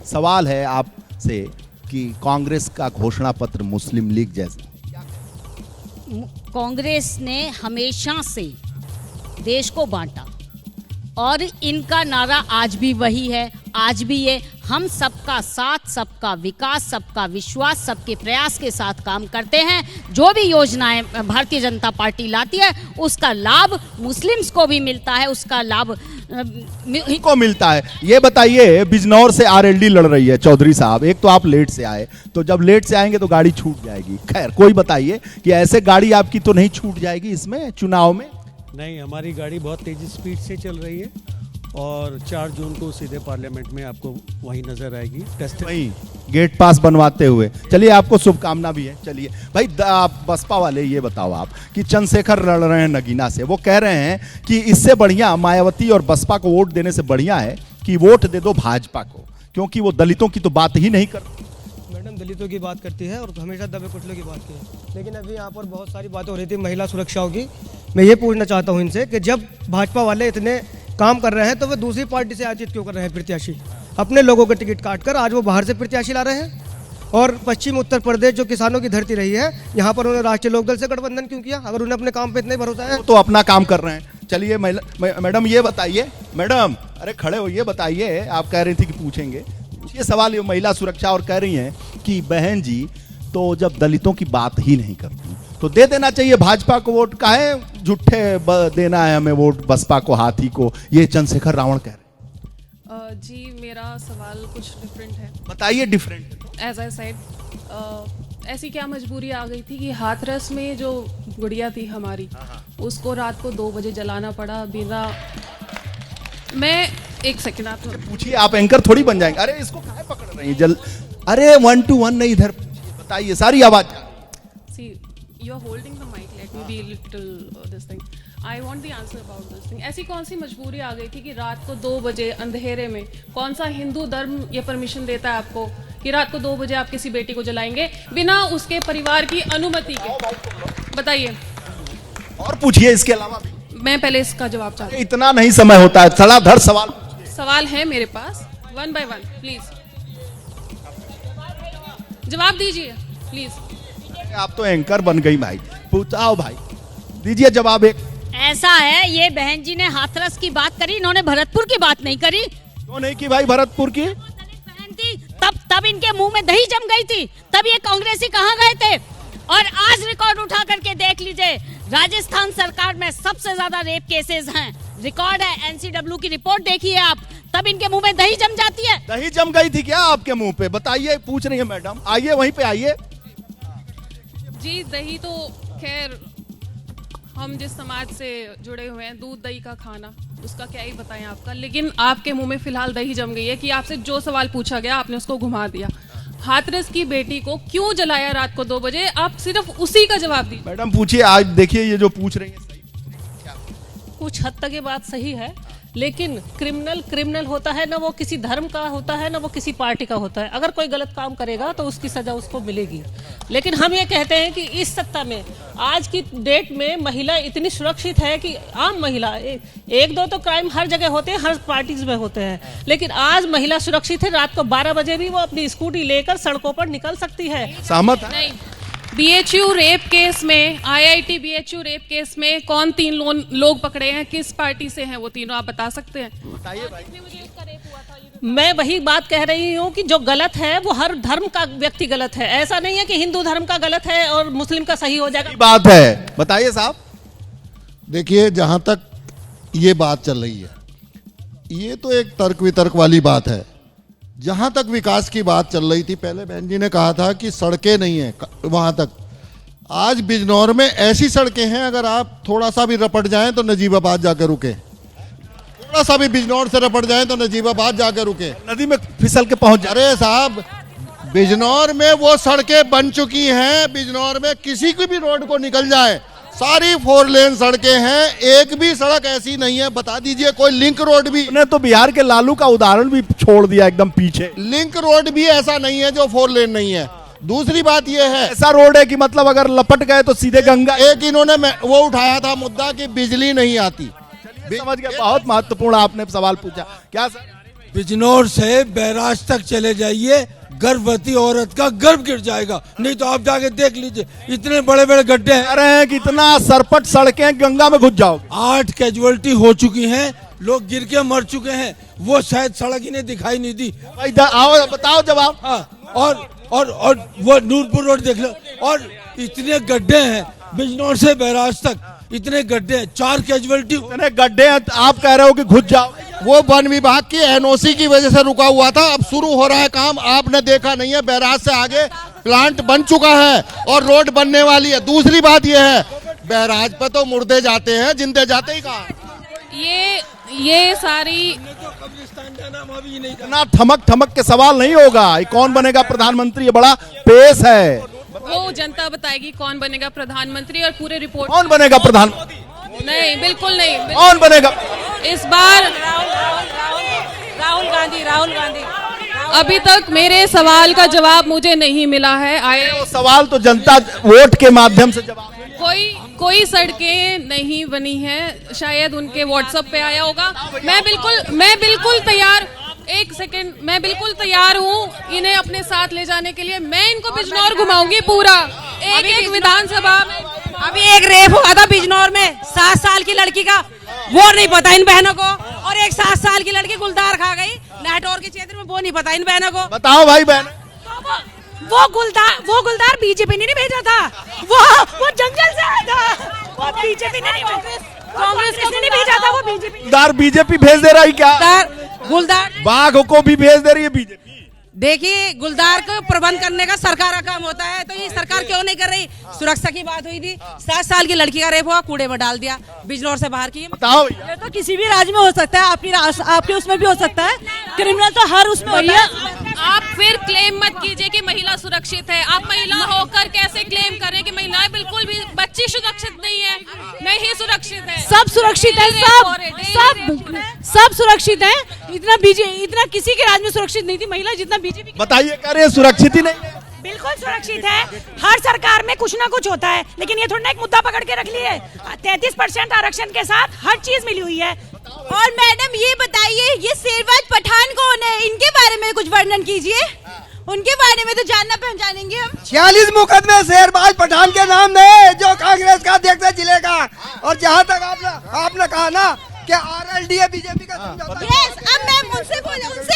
सवाल है आपसे कि कांग्रेस का घोषणा पत्र मुस्लिम लीग जैसा, कांग्रेस ने हमेशा से देश को बांटा और इनका नारा आज भी वही है, आज भी ये हम सबका साथ, सबका विकास, सबका विश्वास, सबके प्रयास के साथ काम करते हैं। जो भी योजनाएं भारतीय जनता पार्टी लाती है उसका लाभ मुस्लिम्स को भी मिलता है, उसका लाभ को मिलता है। ये बताइए, बिजनौर से आरएलडी लड़ रही है चौधरी साहब, एक तो आप लेट से आए, तो जब लेट से आएंगे तो गाड़ी छूट जाएगी। खैर कोई बताइए कि ऐसे गाड़ी आपकी तो नहीं छूट जाएगी इसमें चुनाव में? नहीं, हमारी गाड़ी बहुत तेज़ी स्पीड से चल रही है और 4 जून को सीधे पार्लियामेंट में आपको वहीं नजर आएगी टेस्ट, वहीं गेट पास बनवाते हुए। चलिए, आपको शुभकामना भी है। चलिए भाई, बसपा वाले ये बताओ आप कि चंद्रशेखर लड़ रहे हैं नगीना से, वो कह रहे हैं कि इससे बढ़िया मायावती और बसपा को वोट देने से बढ़िया है कि वोट दे दो भाजपा को, क्योंकि वो दलितों की तो बात ही नहीं करती। मैडम दलितों की बात करती है और हमेशा दबे कुचलों की बात की है, लेकिन अभी यहाँ पर बहुत सारी बातें हो रही थी महिला सुरक्षाओं की। मैं ये पूछना चाहता हूँ इनसे कि जब भाजपा वाले इतने काम कर रहे हैं तो वे दूसरी पार्टी से आयोजित क्यों कर रहे हैं प्रत्याशी? अपने लोगों के टिकट काटकर आज वो बाहर से प्रत्याशी ला रहे हैं। और पश्चिम उत्तर प्रदेश जो किसानों की धरती रही है, यहाँ पर उन्होंने राष्ट्रीय लोकदल से गठबंधन क्यों किया अगर उन्हें अपने काम पे इतना ही भरोसा है? तो अपना काम कर रहे हैं। चलिए मैडम ये बताइए, मैडम अरे खड़े हो, ये बताइए, आप कह रही थी कि पूछेंगे, ये सवाल ये महिला सुरक्षा और कह रही हैं कि बहन जी तो जब दलितों की बात ही नहीं करती तो दे देना चाहिए भाजपा को वोट, काहे झूठे देना है हमें वोट बसपा को, हाथी को, ये चंद्रशेखर रावण कह रहे हैं। जी मेरा सवाल कुछ डिफरेंट है। बताइए डिफरेंट। एज आई सेड, ऐसी क्या मजबूरी आ गई थी कि हाथरस में जो गुड़िया थी हमारी, उसको रात को 2 बजे जलाना पड़ा बिना। मैं एक सेकंड, आप पूछिए, आप एंकर थोड़ी बन जाएंगे। अरे इसको काहे पकड़ रही हैं अरे 1 to 1 नहीं, इधर बताइए, सारी आवाज। See you are holding the mic, let me be little this thing, I want the answer about this thing. ऐसी कौन सी मजबूरी आ गई थी कि रात को 2 बजे अंधेरे में, कौन सा हिंदू धर्म ये परमिशन देता है आपको कि रात को 2 बजे आप किसी बेटी को जलाएंगे बिना उसके परिवार की अनुमति के? बताइए। और पूछिए इसके अलावा भी। मैं पहले इसका जवाब चाहती हूँ। इतना नहीं समय होता है, धड़ाधड़ सवाल। सवाल है मेरे पास, 1 by 1 प्लीज जवाब दीजिए प्लीज। आप तो एंकर बन गई भाई, पूछाओ भाई, दीजिए जवाब। एक ऐसा है, ये बहन जी ने हाथरस की बात करी, इन्होंने भरतपुर की बात नहीं करी। क्यों नहीं की भाई भरतपुर की? बहन थी तब इनके मुंह में दही जम गई थी, तब ये कांग्रेसी कहाँ गए थे? और आज रिकॉर्ड उठा करके देख लीजिए, राजस्थान सरकार में सबसे ज्यादा रेप केसेस हैं, रिकॉर्ड है, एनसीडब्ल्यू की रिपोर्ट देखिए आप, तब इनके मुंह में दही जम जाती है। दही जम गई थी क्या आपके मुंह पे? बताइए, पूछ रही है मैडम, आइए वहीं पे आइए। जी दही तो खैर हम जिस समाज से जुड़े हुए हैं, दूध दही का खाना, उसका क्या ही बताएं आपका, लेकिन आपके मुंह में फिलहाल दही जम गई है कि आपसे जो सवाल पूछा गया आपने उसको घुमा दिया। हाथरस की बेटी को क्यों जलाया रात को 2 बजे, आप सिर्फ उसी का जवाब दीजिए। मैडम पूछिए, आज देखिए ये जो पूछ रही है सही। कुछ हद तक ये बात सही है, लेकिन क्रिमिनल होता है ना, वो किसी धर्म का होता है ना वो किसी पार्टी का होता है। अगर कोई गलत काम करेगा तो उसकी सजा उसको मिलेगी। लेकिन हम ये कहते हैं कि इस सत्ता में आज की डेट में महिला इतनी सुरक्षित है कि आम महिला, 1-2 तो क्राइम हर जगह होते हैं, हर पार्टीज में होते हैं, लेकिन आज महिला सुरक्षित है। रात को 12 बजे भी वो अपनी स्कूटी लेकर सड़कों पर निकल सकती है। सहमत है? नहीं, बीएचयू रेप केस में, आईआईटी बीएचयू रेप केस में कौन 3 लोग पकड़े हैं, किस पार्टी से हैं वो तीनों, आप बता सकते हैं? बताइए भाई। मैं वही बात कह रही हूँ कि जो गलत है वो हर धर्म का व्यक्ति गलत है। ऐसा नहीं है कि हिंदू धर्म का गलत है और मुस्लिम का सही हो जाएगा। बात है, बताइए साहब। देखिए, जहां तक ये बात चल रही है, ये तो एक तर्क वितर्क वाली बात है। जहां तक विकास की बात चल रही थी, पहले बहन जी ने कहा था कि सड़कें नहीं है वहां तक। आज बिजनौर में ऐसी सड़कें हैं, अगर आप थोड़ा सा भी रपट जाएं तो नजीबाबाद जाकर रुके, थोड़ा सा भी बिजनौर से रपट जाएं तो नजीबाबाद जाकर रुके, नदी में फिसल के पहुंच जाए। अरे साहब, बिजनौर में वो सड़कें बन चुकी हैं, बिजनौर में किसी की भी रोड को निकल जाए, सारी 4 लेन सड़कें हैं, एक भी सड़क ऐसी नहीं है। बता दीजिए कोई लिंक रोड भी। ने तो बिहार के लालू का उदाहरण भी छोड़ दिया एकदम पीछे। लिंक रोड भी ऐसा नहीं है जो 4 लेन नहीं है। दूसरी बात यह है, ऐसा रोड है कि मतलब अगर लपट गए तो सीधे गंगा। एक इन्होंने वो उठाया था मुद्दा कि बिजली नहीं आती। समझ गए, बहुत महत्वपूर्ण आपने सवाल पूछा। क्या सर? बिजनौर से बैराज तक चले जाइए, गर्भवती औरत का गर्भ गिर जाएगा। नहीं तो आप जाके देख लीजिए, इतने बड़े बड़े गड्ढे हैं। कह रहे हैं कि इतना सरपट सड़कें गंगा में घुस जाओगे। 8 कैजुअलिटी हो चुकी हैं, लोग गिर के मर चुके हैं, वो शायद सड़क इन्हें दिखाई नहीं दी। इधर आओ, बताओ जवाब। हाँ, और वो नूरपुर रोड देख लो, और इतने गड्ढे हैं बिजनौर से बैराज तक, इतने गड्ढे हैं, 4 कैजुअलिटी। इतने गड्ढे हैं, आप कह रहे हो कि घुस जाओ। वो वन विभाग की एनओसी की वजह से रुका हुआ था, अब शुरू हो रहा है काम। आपने देखा नहीं है, बैराज से आगे प्लांट बन चुका है और रोड बनने वाली है। दूसरी बात यह है, बैराज पे तो मुर्दे जाते हैं, जिंदे जाते ही कहाँ। ये सारी इतना ठमक ठमक के सवाल नहीं होगा। ये कौन बनेगा प्रधानमंत्री, ये बड़ा पेश है। वो जनता बताएगी कौन बनेगा प्रधानमंत्री, और पूरे रिपोर्ट कौन बनेगा प्रधानमंत्री? नहीं, बिल्कुल नहीं। कौन बनेगा? इस बार राहुल गांधी। अभी तक मेरे सवाल का जवाब मुझे नहीं मिला है। वो सवाल तो जनता वोट के माध्यम से जवाब। कोई सड़कें नहीं बनी हैं, शायद उनके व्हाट्सएप पे आया होगा। मैं बिल्कुल तैयार, एक सेकंड, मैं बिल्कुल तैयार हूँ इन्हें अपने साथ ले जाने के लिए। मैं इनको बिजनौर घुमाऊंगी पूरा, एक विधानसभा में। अभी एक रेप हुआ था बिजनौर में, 7 साल की लड़की का, वो नहीं पता इन बहनों को। और एक 7 साल की लड़की गुलदार खा गई लाहौर के क्षेत्र में, वो नहीं पता इन बहनों को। बताओ भाई बहन। वो गुलदार बीजेपी ने नहीं भेजा था, वो जंगल से आया था, वो बीजेपी ने नहीं भेजा, कांग्रेस ने नहीं भेजा था, वो बीजेपी। गुलदार बीजेपी भेज दे रही क्या? गुलदार बाघ को भी भेज दे रही है बीजेपी। देखिए, गुलदार को प्रबंध करने का सरकार का काम होता है, तो ये सरकार क्यों नहीं कर रही? सुरक्षा की बात हुई थी, 7 साल की लड़की का रेप हुआ, कूड़े में डाल दिया, बिजनौर से बाहर की। बताओ। ये तो किसी भी राज्य में हो सकता है, आपके उसमें भी हो सकता है। क्रिमिनल तो हर उसमें होता है। आप फिर क्लेम मत कीजिए कि महिला सुरक्षित है। आप महिला होकर कैसे क्लेम करें कि महिलाएं बिल्कुल भी, बच्ची सुरक्षित नहीं है, नहीं सुरक्षित है। सब सुरक्षित है, सब सुरक्षित है। इतना किसी के राज्य में सुरक्षित नहीं थी महिला जितना बीजेपी। बताइए, कह रहे हैं सुरक्षित ही नहीं। बिल्कुल सुरक्षित है। हर सरकार में कुछ ना कुछ होता है, लेकिन ये थोड़ा ना एक मुद्दा पकड़ के रख लिए। 33% आरक्षण के साथ हर चीज मिली हुई है। और मैडम ये बताइए, ये शेरबाज पठान कौन है? इनके बारे में कुछ वर्णन कीजिए। उनके बारे में तो जानना पहचानेंगे हम। 46 मुकदमे शेरबाज पठान के नाम है, जो कांग्रेस का अध्यक्ष है जिले का। और जहाँ तक आपने कहा ना कि RLD बीजेपी का समझौता। अब मैं उनसे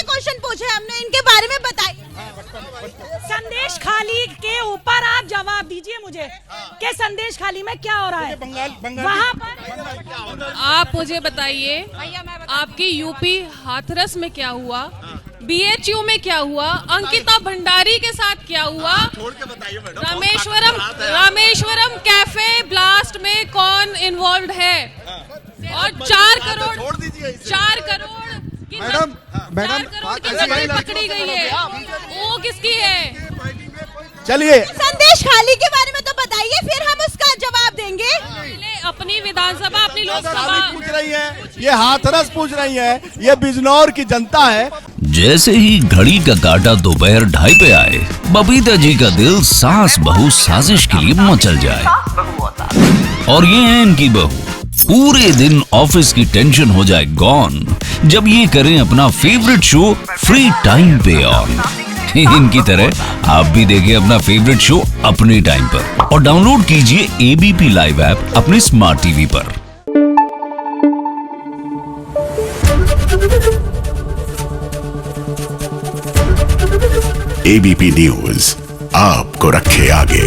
क्वेश्चन पूछे हमने, इनके बारे में बताइए। संदेश खाली के ऊपर आप जवाब दीजिए मुझे कि संदेश खाली में क्या हो रहा है वहाँ पर। आप मुझे बताइए, आपकी यूपी हाथरस में क्या हुआ, BHU में क्या हुआ, अंकिता भंडारी के साथ क्या हुआ, रामेश्वरम कैफे ब्लास्ट में कौन इन्वॉल्व है, और 4 करोड़ की नकदी पकड़ी गई है, वो किसकी है? चलिए, संदेश खाली के बारे में तो बताइए, फिर हम उसका जवाब देंगे। अपनी विधानसभा, अपनी लोकसभा पूछ रही है, ये हाथरस पूछ रही है, ये बिजनौर की जनता है। जैसे ही घड़ी का काटा दोपहर 2:30 पे आए, बबीता जी का दिल सास बहू साजिश के लिए मचल जाए। और ये है इनकी बहू, पूरे दिन ऑफिस की टेंशन हो जाए गॉन जब ये करें अपना फेवरेट शो फ्री टाइम पे ऑन। इनकी तरह आप भी देखें अपना फेवरेट शो अपने टाइम पर और डाउनलोड कीजिए ABP लाइव ऐप अपने स्मार्ट टीवी पर। ABP न्यूज आपको रखे आगे।